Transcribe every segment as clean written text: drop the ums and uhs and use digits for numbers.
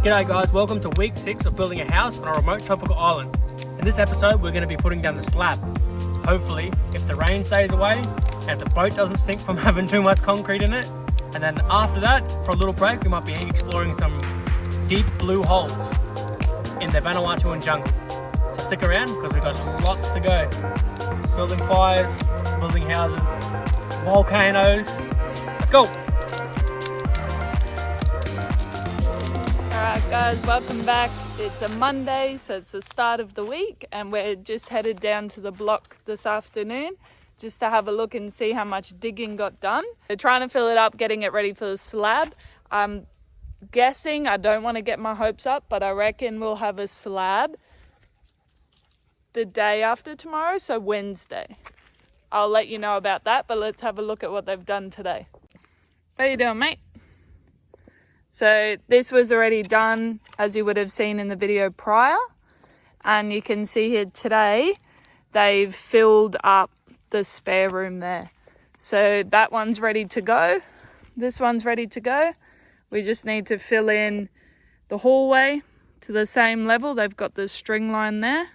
G'day guys, welcome to week 6 of building a house on a remote tropical island. In this episode we're going to be putting down the slab. Hopefully, if the rain stays away and the boat doesn't sink from having too much concrete in it. And then after that, for a little break, we might be exploring some deep blue holes in the Vanuatu jungle. So stick around because we've got lots to go. Building fires, building houses, volcanoes. Let's go! Alright guys, welcome back. It's a Monday, so it's the start of the week and we're just headed down to the block this afternoon just to have a look and see how much digging got done. They're trying to fill it up, getting it ready for the slab. I'm guessing, I don't want to get my hopes up, but I reckon we'll have a slab the day after tomorrow, so Wednesday. I'll let you know about that, but let's have a look at what they've done today. What are you doing, mate? So this was already done, as you would have seen in the video prior. And you can see here today, they've filled up the spare room there. So that one's ready to go. This one's ready to go. We just need to fill in the hallway to the same level. They've got the string line there.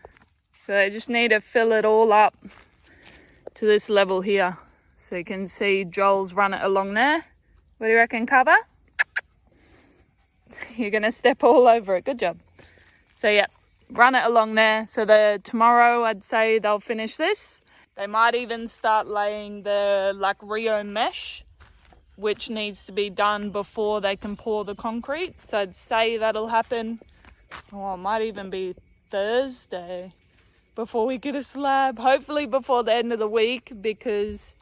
So they just need to fill it all up to this level here. So you can see Joel's run it along there. What do you reckon, Cover? You're going to step all over it. Good job. So yeah, run it along there. So tomorrow I'd say they'll finish this. They might even start laying the Rio mesh, which needs to be done before they can pour the concrete. So I'd say that'll happen, it might even be Thursday before we get a slab. Hopefully before the end of the week, because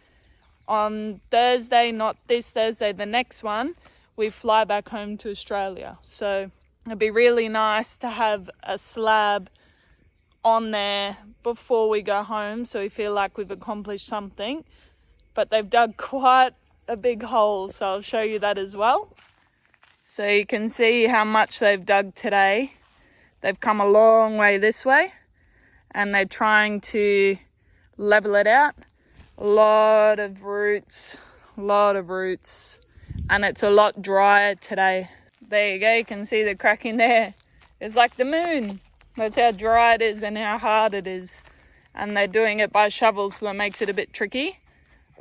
on Thursday, not this Thursday, the next one, we fly back home to Australia. So it'd be really nice to have a slab on there before we go home, so we feel like we've accomplished something. But they've dug quite a big hole, so I'll show you that as well. So you can see how much they've dug today. They've come a long way this way, and they're trying to level it out. A lot of roots, and it's a lot drier today. There you go, you can see the crack in there. It's like the moon. That's how dry it is and how hard it is. And they're doing it by shovels, so that makes it a bit tricky.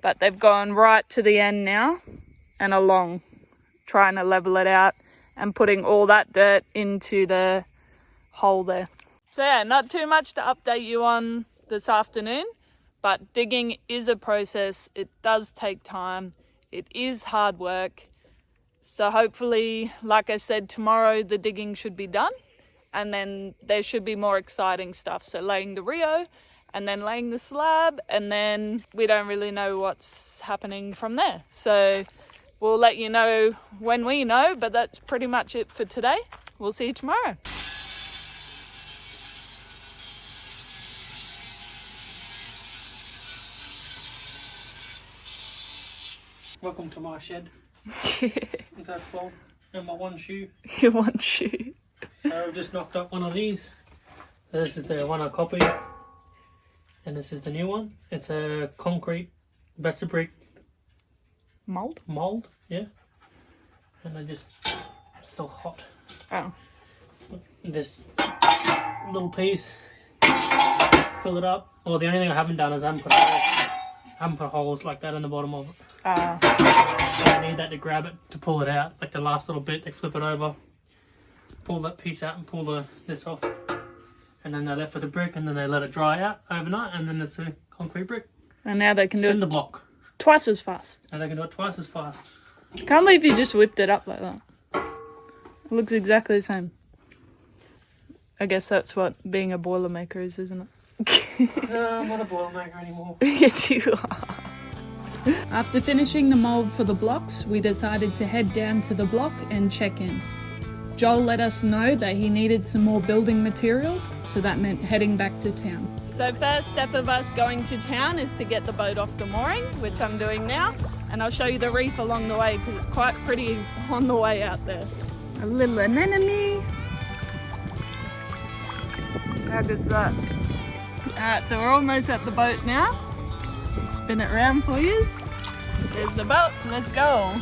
But they've gone right to the end now and along, trying to level it out and putting all that dirt into the hole there. So yeah, not too much to update you on this afternoon, but digging is a process. It does take time. It is hard work. So hopefully, like I said, tomorrow the digging should be done. And then there should be more exciting stuff. So laying the Rio and then laying the slab. And then we don't really know what's happening from there. So we'll let you know when we know. But that's pretty much it for today. We'll see you tomorrow. Welcome to my shed. That's full. And my one shoe. Your one shoe. So I've just knocked up one of these. This is the one I copied. And this is the new one. It's a concrete Vesta brick mold, yeah. And it's so hot. Oh. This little piece, fill it up. Well, the only thing I haven't done is I haven't put holes like that in the bottom of it. I need that to grab it, to pull it out. Like the last little bit, they flip it over, pull that piece out and pull this off. And then they're left with the brick, and then they let it dry out overnight, and then it's a concrete brick. And now they can do it cinder block. Twice as fast. And they can do it twice as fast. Can't believe you just whipped it up like that. It looks exactly the same. I guess that's what being a Boilermaker is, isn't it? No, I'm not a Boilermaker anymore. Yes, you are. After finishing the mould for the blocks, we decided to head down to the block and check in. Joel let us know that he needed some more building materials, so that meant heading back to town. So first step of us going to town is to get the boat off the mooring, which I'm doing now, and I'll show you the reef along the way because it's quite pretty on the way out there. A little anemone. How good's that? Alright, so we're almost at the boat now. Spin it around for you. There's the boat. Let's go.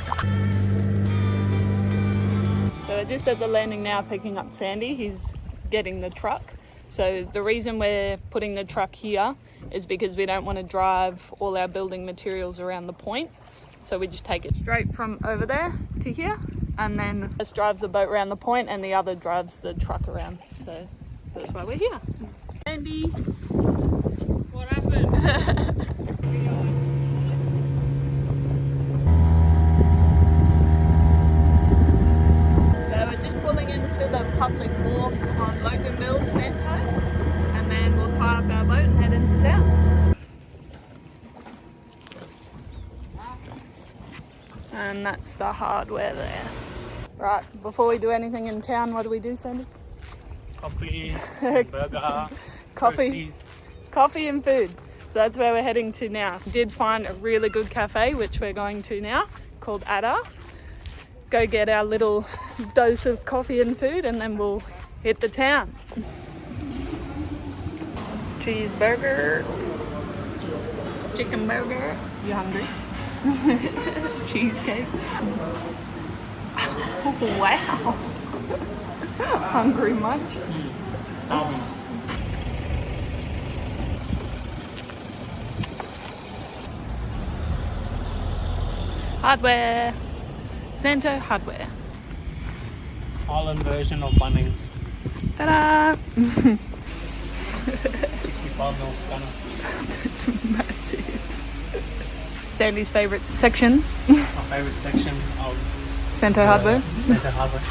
So So we're just at the landing now picking up Sandy. He's getting the truck. So the reason we're putting the truck here is because we don't want to drive all our building materials around the point. So we just take it straight from over there to here, and then this drives the boat around the point and the other drives the truck around. So that's why we're here. Sandy, what happened? To the public wharf on Loganville, Santo, and then we'll tie up our boat and head into town. And that's the hardware there. Right, before we do anything in town, what do we do, Sandy? Coffee, burger, coffee and food. So that's where we're heading to now. We did find a really good cafe, which we're going to now, called Ada. Go get our little dose of coffee and food, and then we'll hit the town. Cheeseburger, chicken burger. You hungry? Cheesecake. Oh, wow. Hungry much? Hardware. Santo Hardware. Island version of Bunnings. Ta-da! 65mm spanner. That's massive. Sandy's favourite section. My favourite section of Santo Hardware. Santo Hardware.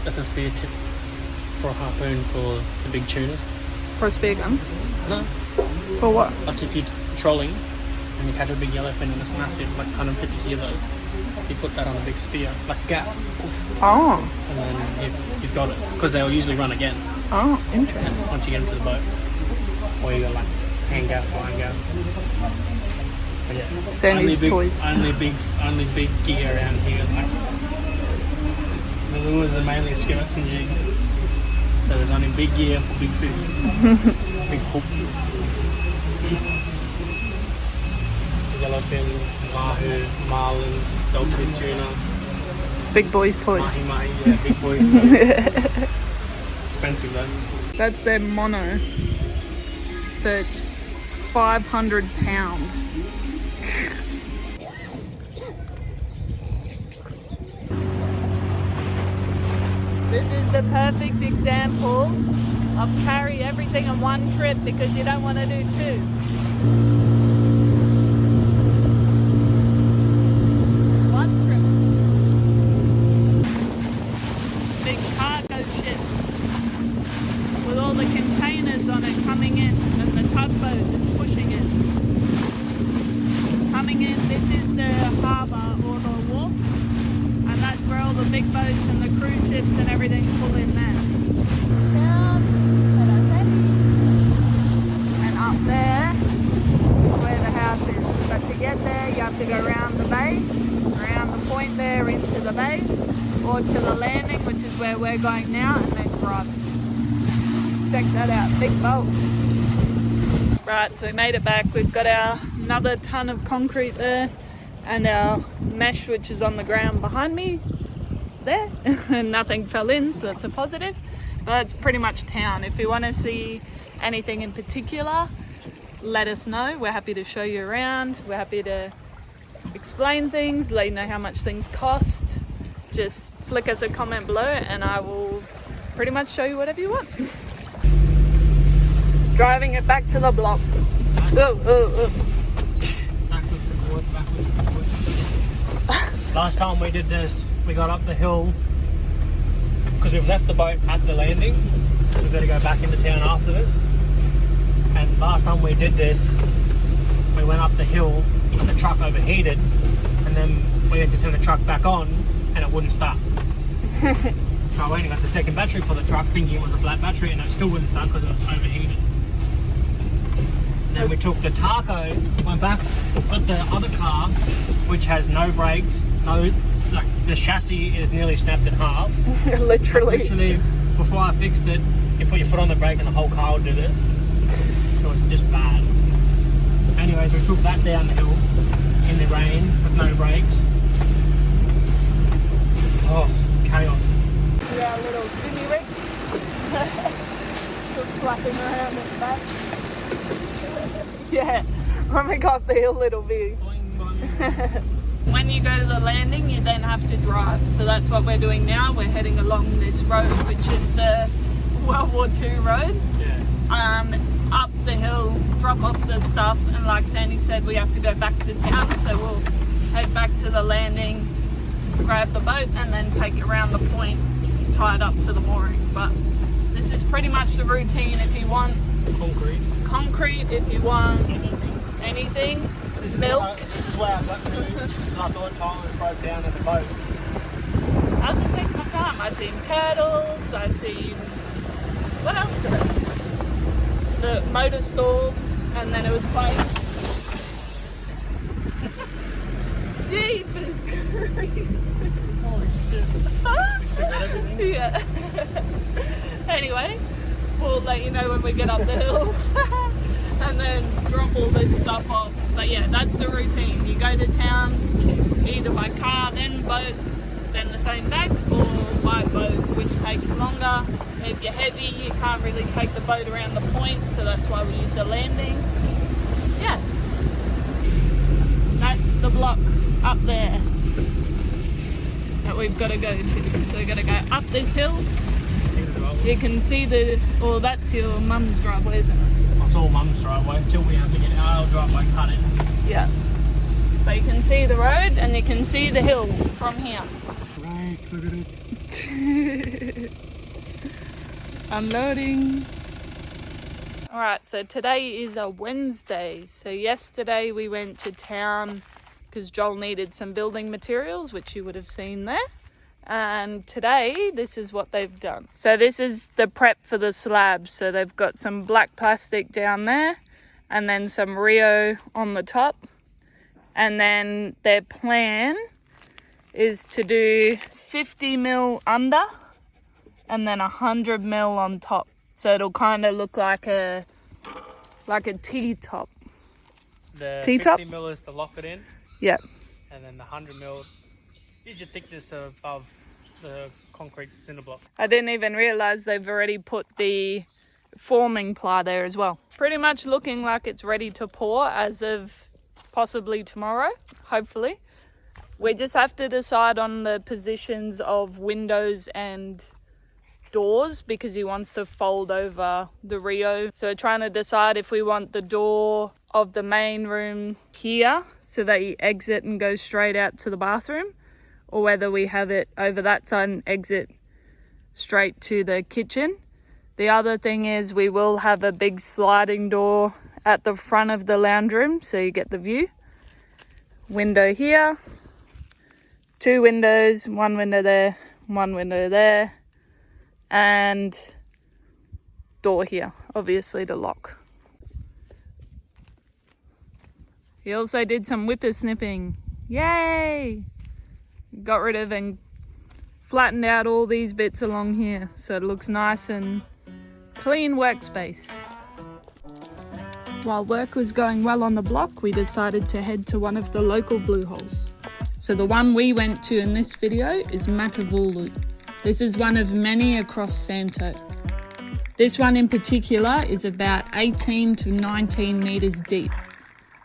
That's a spear tip for a harpoon for the big tuners. For a spear gun? No. For what? Like if you're trolling and you catch a big yellowfin and it's massive, like 150 kilos, you put that on a big spear, like a gaff. Oh. And then you've got it. Because they'll usually run again. Oh, interesting. Once you get into the boat. Or you got like hand gaff, flying gaff. But yeah. Sandy's toys. Only big gear around here. Like, the lures are mainly skirts and jigs. So there's only big gear for big fish. Big hook. Yellowfin, mahu, marlin, dogwood tuna. Big boys' toys. Mahi, yeah, big boys' toys. Expensive though. That's their mono. So it's 500 pounds. This is the perfect example of carry everything in one trip because you don't want to do two. On it coming in, and the tugboat is pushing it. Coming in, this is the harbour or the wharf, and that's where all the big boats and the cruise ships and everything pull in there. Down, and up there is where the house is. But to get there, you have to go around the bay, around the point there into the bay, or to the landing, which is where we're going now, and then drive. Check that out, big boat. Right, so we made it back. We've got our another ton of concrete there and our mesh, which is on the ground behind me there. And nothing fell in, so that's a positive. But that's pretty much town. If you want to see anything in particular, let us know. We're happy to show you around. We're happy to explain things, let you know how much things cost. Just flick us a comment below and I will pretty much show you whatever you want. Driving it back to the block. Last time we did this, we got up the hill because we've left the boat at the landing. We've got to go back into town after this. And last time we did this, we went up the hill, the truck overheated, and then we had to turn the truck back on and it wouldn't start. So I went and got the second battery for the truck thinking it was a flat battery and it still wouldn't start because it was overheated. Then we took the Taco, went back, got the other car, which has no brakes, like the chassis is nearly snapped in half. Literally, before I fixed it, you put your foot on the brake and the whole car would do this. So it's just bad. Anyways, we took that down the hill in the rain with no brakes. Oh, chaos. See our little Jimmy rig? Just flapping around in the back. Yeah, when we got the hill it'll be. When you go to the landing, you then have to drive. So that's what we're doing now. We're heading along this road, which is the World War II road. Yeah. Up the hill, drop off the stuff, and like Sandy said, we have to go back to town. So we'll head back to the landing, grab the boat, and then take it around the point, tied up to the mooring. But this is pretty much the routine. If you want concrete, if you want anything. Milk. This is where I got to, and I thought Tyler broke down in the boat. I was just taking my time. I seen turtles, I seen, what else did I see? The motor stalled, and then it was closed. Jeepers creepers. Holy shit. Yeah. Anyway, we'll let you know when we get up the hill. And then drop all this stuff off. But yeah, that's the routine. You go to town either by car, then boat, then the same day, or by boat, which takes longer. If you're heavy, you can't really take the boat around the point, so that's why we use the landing. Yeah. That's the block up there that we've got to go to. So we've got to go up this hill. You can see well, that's your mum's driveway, isn't it? It's all Mum's driveway until we have to get our driveway cut in. Yeah. But you can see the road and you can see the hill from here. Right, look at it. Unloading. Alright, so today is a Wednesday. So yesterday we went to town because Joel needed some building materials, which you would have seen there. And today, this is what they've done. So this is the prep for the slab. So they've got some black plastic down there and then some Rio on the top. And then their plan is to do 50 mil under and then 100 mil on top. So it'll kind of look like a T-top. The T-top? 50 mil is to lock it in. Yep. And then the 100 mil is your thickness above the concrete cinder block. I didn't even realise they've already put the forming ply there as well. Pretty much looking like it's ready to pour as of possibly tomorrow, hopefully. We just have to decide on the positions of windows and doors because he wants to fold over the Rio. So we're trying to decide if we want the door of the main room here so that you exit and go straight out to the bathroom, or whether we have it over that side and exit straight to the kitchen. The other thing is we will have a big sliding door at the front of the lounge room so you get the view. Window here, 2 windows, 1 window there, 1 window there, and door here, obviously to lock. He also did some whippersnipping. Yay! Got rid of and flattened out all these bits along here so it looks nice and clean workspace. While work was going well on the block, we decided to head to one of the local blue holes. So the one we went to in this video is Matavulu. This is one of many across Santo. This one in particular is about 18 to 19 meters deep.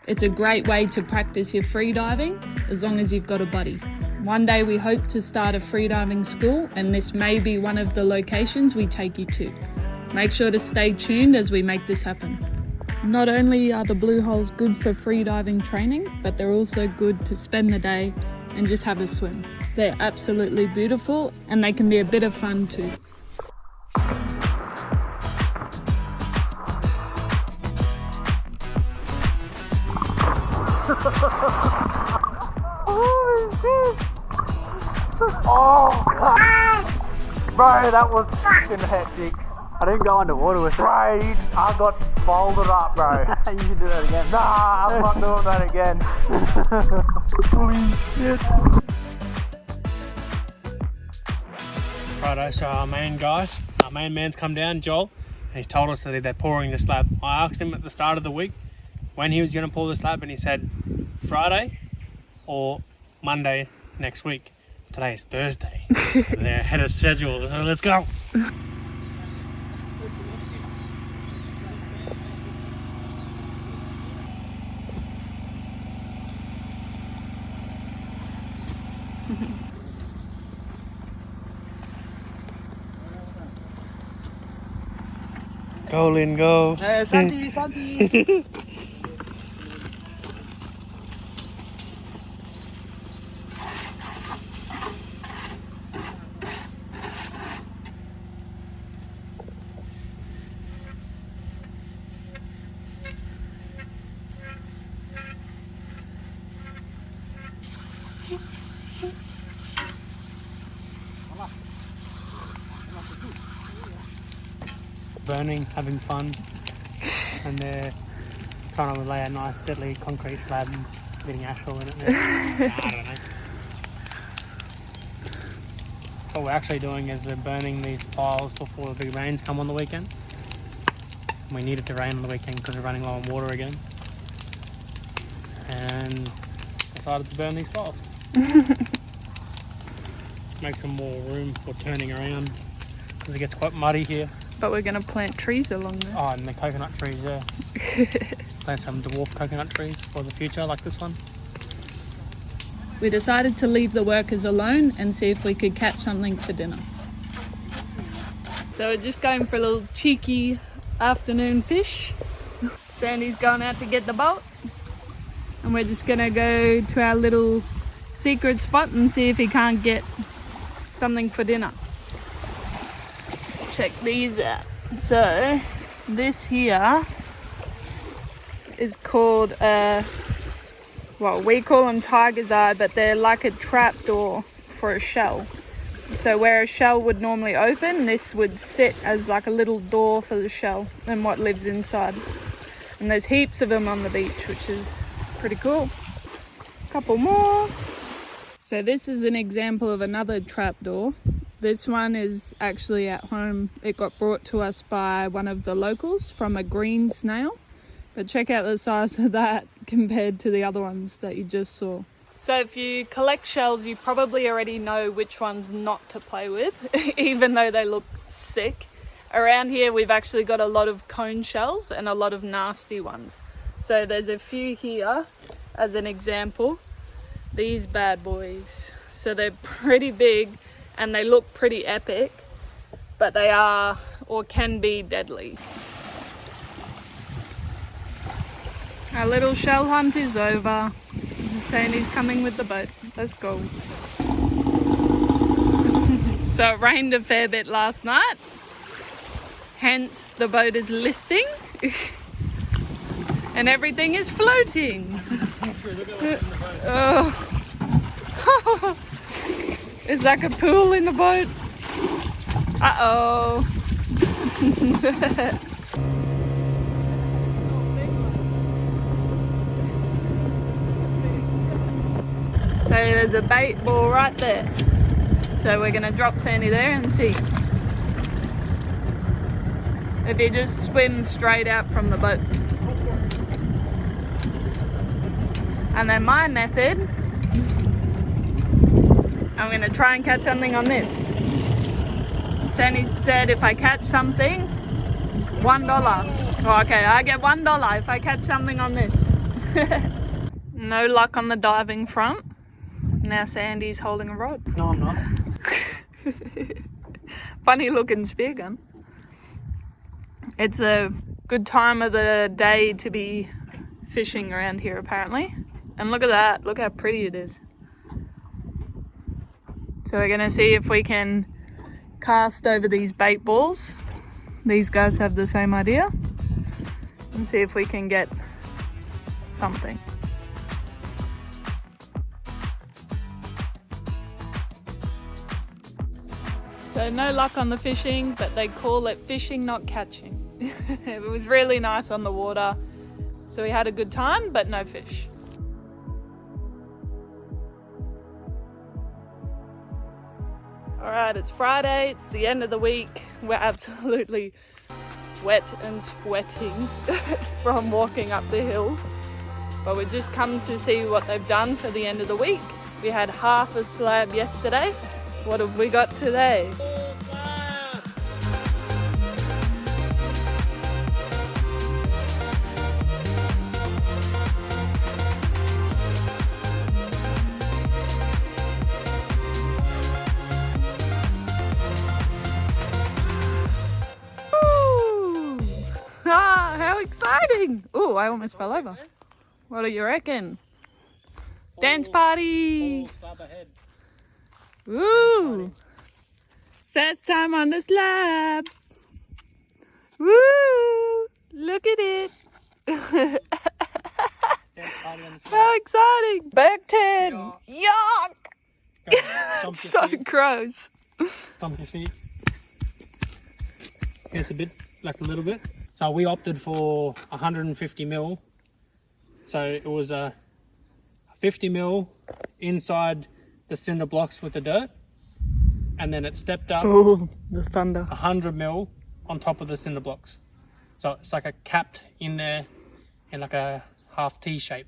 It's a great way to practice your freediving as long as you've got a buddy. One day we hope to start a freediving school, and this may be one of the locations we take you to. Make sure to stay tuned as we make this happen. Not only are the blue holes good for freediving training, but they're also good to spend the day and just have a swim. They're absolutely beautiful and they can be a bit of fun too. Oh, God. Bro, that was fucking hectic. I didn't go underwater with it. Bro, I got folded up, bro. You can do that again. Nah, I'm not doing that again. Holy shit. Righto, so our main man's come down, Joel, and he's told us that they're pouring the slab. I asked him at the start of the week when he was going to pour the slab, and he said Friday or Monday next week. Today is Thursday. So they're ahead of schedule, so let's go. Go, Lynn, go. Santi, Santi. Burning, having fun, and they're trying to lay a nice deadly concrete slab and getting ashole in it now. I don't know. What we're actually doing is we're burning these piles before the big rains come on the weekend. We need it to rain on the weekend because we're running low on water again. And decided to burn these piles. Make some more room for turning around because it gets quite muddy here. But we're going to plant trees along there. Oh, and the coconut trees, yeah. Plant some dwarf coconut trees for the future, like this one. We decided to leave the workers alone and see if we could catch something for dinner. So we're just going for a little cheeky afternoon fish. Sandy's going out to get the boat. And we're just going to go to our little secret spot and see if he can't get something for dinner. Check these out. So this here is called well, we call them tiger's eye, but they're like a trap door for a shell. So where a shell would normally open, this would sit as like a little door for the shell and what lives inside. And there's heaps of them on the beach, which is pretty cool. Couple more. So this is an example of another trap door. This one is actually at home. It got brought to us by one of the locals from a green snail. But check out the size of that compared to the other ones that you just saw. So if you collect shells, you probably already know which ones not to play with, even though they look sick. Around here, we've actually got a lot of cone shells and a lot of nasty ones. So there's a few here as an example. These bad boys. So they're pretty big and they look pretty epic, but they are or can be deadly. Our little shell hunt is over. Sandy's coming with the boat. Let's go. So it rained a fair bit last night, hence the boat is listing and everything is floating. Oh. It's like a pool in the boat. Uh-oh. So there's a bait ball right there. So we're gonna drop Sandy there and see. If you just swim straight out from the boat. And then my method, I'm gonna try and catch something on this. Sandy said if I catch something, $1. Oh, okay, I get $1 if I catch something on this. No luck on the diving front. Now Sandy's holding a rod. No, I'm not. Funny looking spear gun. It's a good time of the day to be fishing around here apparently. And look at that, look how pretty it is. So we're gonna see if we can cast over these bait balls. These guys have the same idea. And see if we can get something. So no luck on the fishing, but they call it fishing, not catching. It was really nice on the water. So we had a good time, but no fish. All right, it's Friday, it's the end of the week. We're absolutely wet and sweating from walking up the hill. But we've just come to see what they've done for the end of the week. We had half a slab yesterday. What have we got today? Woo! Ah, how exciting! Oh, I almost fell over. What do you reckon? Dance party! Full slab ahead. Woo! First time on the slab. Woo! Look at it. Dance party on the slab. How exciting! Back 10. Yuck! Go, stomp So your feet. gross. Stomp your feet. It's a bit, like a little bit. So we opted for 150 mil. So it was a 50 mil inside the cinder blocks with the dirt, and then it stepped up Oh, the thunder. 100 mil on top of the cinder blocks. So it's like a capped in there in like a half T shape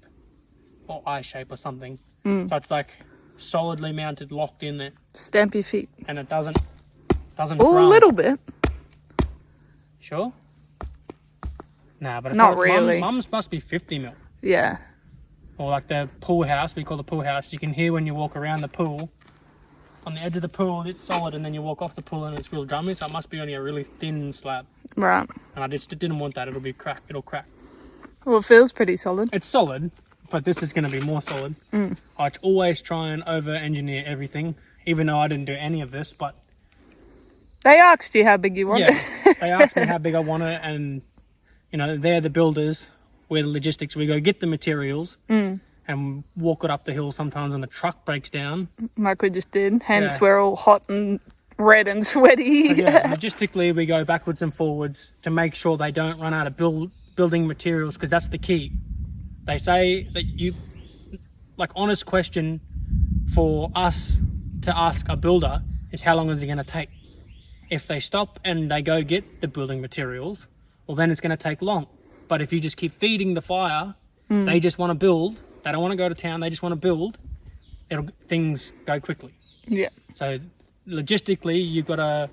or I shape or something. So it's like solidly mounted, locked in there, Stamp your feet. and it doesn't Oh, drum. a little bit. Sure. Nah, but it's Not really. Mum's must be 50 mil. Yeah. Or like the pool house, we call the pool house. You can hear when you walk around the pool. On the edge of the pool, it's solid, and then you walk off the pool and it's real drummy. So it must be only a really thin slab. Right. And I just didn't want that. It'll be crack. It'll crack. Well, it feels pretty solid. It's solid, but this is going to be more solid. I always try and over-engineer everything, even though I didn't do any of this. But They asked you how big you want yeah, it. they asked me how big I want it, and you know they're the builders. We're the logistics. We go get the materials and walk it up the hill sometimes, and the truck breaks down. Like we just did. Hence, Yeah. we're all hot and red and sweaty. But yeah, logistically, we go backwards and forwards to make sure they don't run out of building materials, because that's the key. They say that honest question for us to ask a builder is how long is it going to take? If they stop and they go get the building materials, well, then it's going to take long. But if you just keep feeding the fire, they just want to build. They don't want to go to town. They just want to build. Things go quickly. Yeah. So logistically, you've got to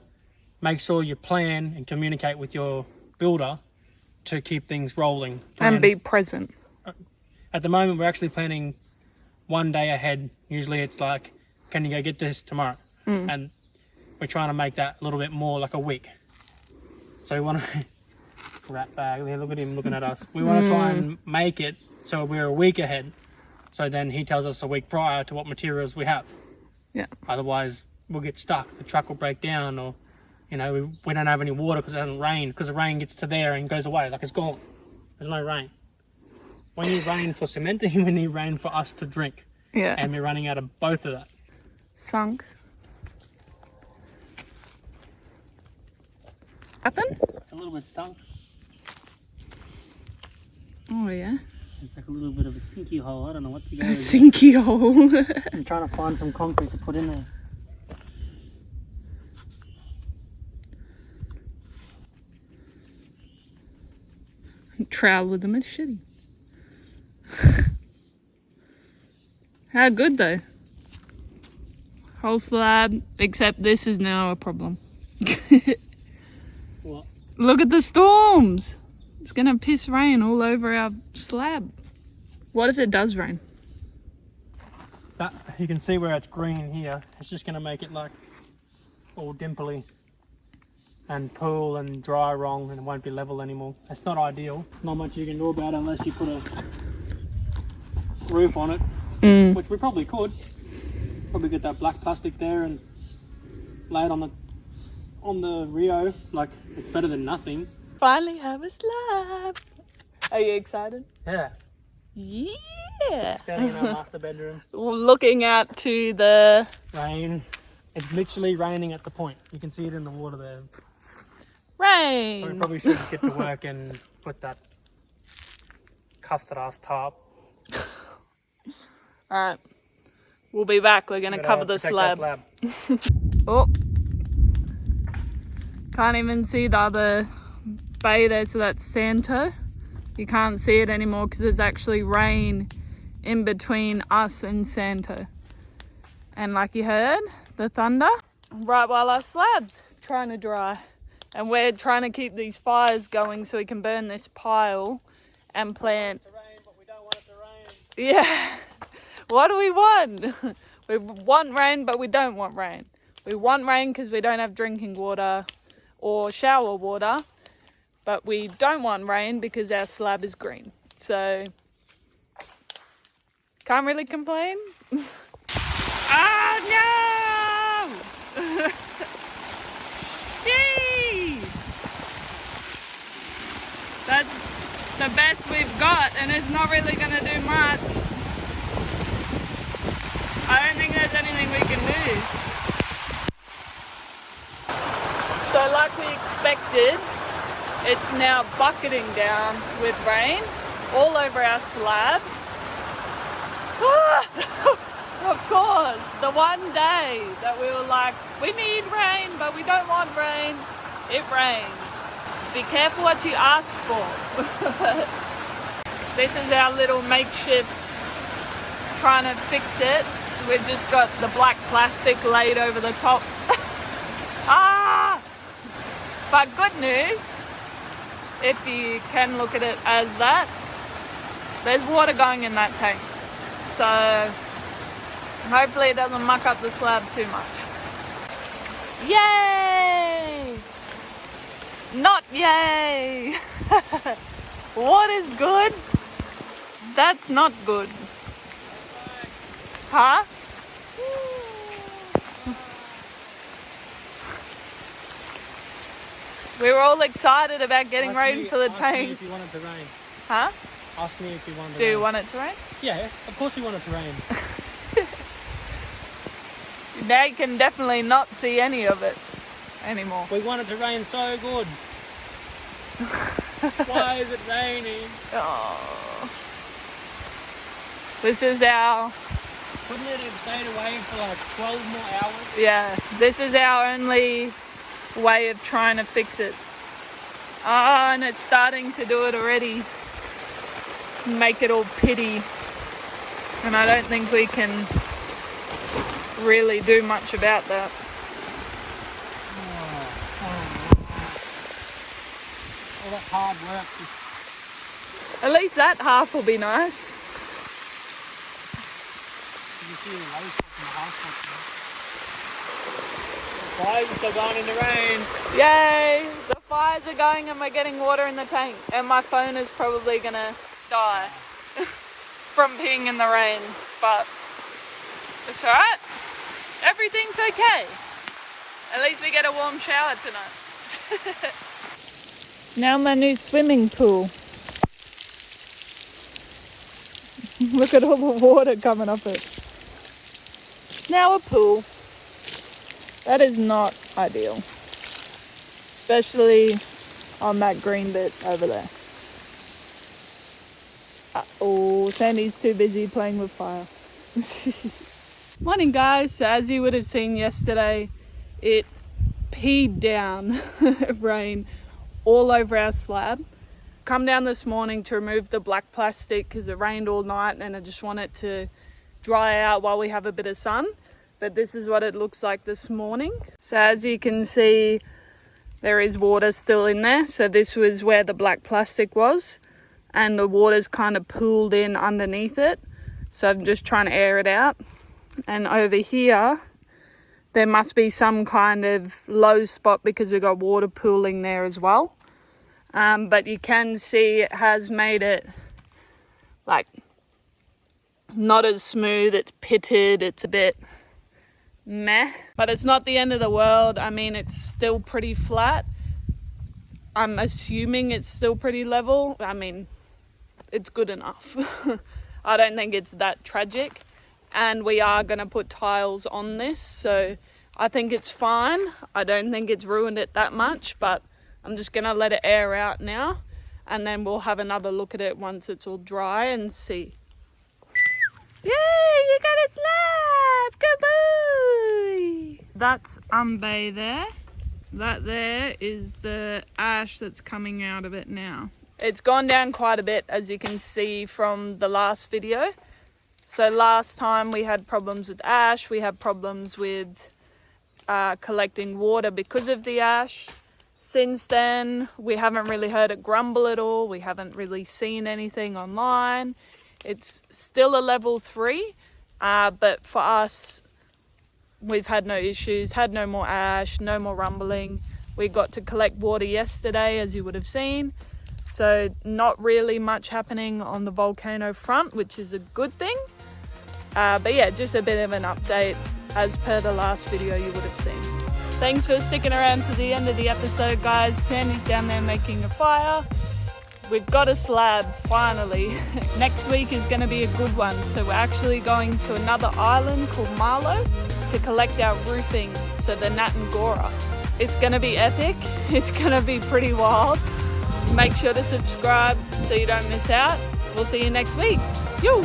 make sure you plan and communicate with your builder to keep things rolling. And be present. At the moment, we're actually planning one day ahead. Usually it's like, can you go get this tomorrow? And we're trying to make that a little bit more like a week. So we want to... Rat bag, look at him looking at us. We want to try and make it so we're a week ahead. So then he tells us a week prior to what materials we have. Yeah. Otherwise, we'll get stuck. The truck will break down, or we don't have any water because it hasn't rained. Because the rain gets to there and goes away, like it's gone. There's no rain. We need rain for cementing. We need rain for us to drink. Yeah. And we're running out of both of that. Sunk. Happen? It's a little bit sunk. Oh, yeah. It's like a little bit of a sinky hole. I don't know what to go A with. sinky hole. I'm trying to find some concrete to put in there. Trowel with a machete. How good though. Whole slab, except this is now a problem. What? Look at the storms. It's gonna piss rain all over our slab. What if it does rain? That, you can see where it's green here. It's just going to make it like all dimply and pool and dry wrong, and it won't be level anymore. It's not ideal. Not much you can do about it unless you put a roof on it, which we probably could. Probably get that black plastic there and lay it on the Rio. Like, it's better than nothing. Finally have a slab. Are you excited? Yeah. Yeah. Standing in our master bedroom. Looking out to the Rain. It's literally raining at the point. You can see it in the water there. rain. So we probably should get to work and put that custard ass tarp. Alright. We'll be back. We're going to cover the Protect slab. that slab. Oh. Can't even see the other bay there, so that's Santo. You can't see it anymore because there's actually rain in between us and Santo. And like you heard, the thunder. Right while our slab's trying to dry. And we're trying to keep these fires going so we can burn this pile and plant. We want it to rain, but we don't want it to rain. Yeah. What do we want? We want rain, but we don't want rain. We want rain because we don't have drinking water or shower water. But we don't want rain because our slab is green. So, can't really complain. Oh no! Yay! That's the best we've got, and it's not really going to do much. I don't think there's anything we can do. So like we expected, it's now bucketing down with rain all over our slab. Of course, the one day that we were like, we need rain, but we don't want rain, it rains. Be careful what you ask for. This is our little makeshift trying to fix it. We've just got the black plastic laid over the top. But good news, if you can look at it as that, there's water going in that tank. So hopefully it doesn't muck up the slab too much. Yay! Not yay! What is good? That's not good. Huh? We were all excited about getting rain for the tank. Ask me if you want it to rain. Huh? Ask me if you want it to Do rain. you want it to rain? Yeah, of course we want it to rain. Now you can definitely not see any of it anymore. We want it to rain so good. Why is it raining? Oh. This is our... Couldn't it have stayed away for like 12 more hours? Yeah, this is our only way of trying to fix it. Oh, and it's starting to do it already. Make it all pitty. And I don't think we can really do much about that. All that hard work just... At least that half will be nice. You can see the low spots and the high spots now. The fires are still going in the rain. Yay! The fires are going and we're getting water in the tank. And my phone is probably gonna die from being in the rain. But it's alright. Everything's okay. At least we get a warm shower tonight. Now my new swimming pool. Look at all the water coming off it. Now a pool. That is not ideal. Especially on that green bit over there. Oh, Sandy's too busy playing with fire. Morning guys. So as you would have seen yesterday, it peed down rain all over our slab. Come down this morning to remove the black plastic because it rained all night and I just want it to dry out while we have a bit of sun. But this is what it looks like this morning. So as you can see, there is water still in there. So this was where the black plastic was and the water's kind of pooled in underneath it. So I'm just trying to air it out. And over here, there must be some kind of low spot because we've got water pooling there as well. But you can see it has made it like not as smooth. It's pitted, it's a bit meh. But it's not the end of the world. I mean, it's still pretty flat. I'm assuming it's still pretty level. I mean, it's good enough. I don't think it's that tragic. And we are going to put tiles on this, so I think it's fine. I don't think it's ruined it that much, but I'm just going to let it air out now. And then we'll have another look at it once it's all dry and see. Yay, you got a slab! Good boy! That's umbe there. That there is the ash that's coming out of it now. It's gone down quite a bit, as you can see from the last video. So last time we had problems with ash, we had problems with collecting water because of the ash. Since then, we haven't really heard it grumble at all. We haven't really seen anything online. It's still a level 3, but for us, we've had no issues, had no more ash, no more rumbling. We got to collect water yesterday, as you would have seen. So not really much happening on the volcano front, which is a good thing. But yeah, just a bit of an update as per the last video you would have seen. Thanks for sticking around to the end of the episode, guys. Sandy's down there making a fire. We've got a slab, finally. Next week is going to be a good one. So we're actually going to another island called Marlo to collect our roofing, so the Natangora. It's going to be epic. It's going to be pretty wild. Make sure to subscribe so you don't miss out. We'll see you next week. Yo!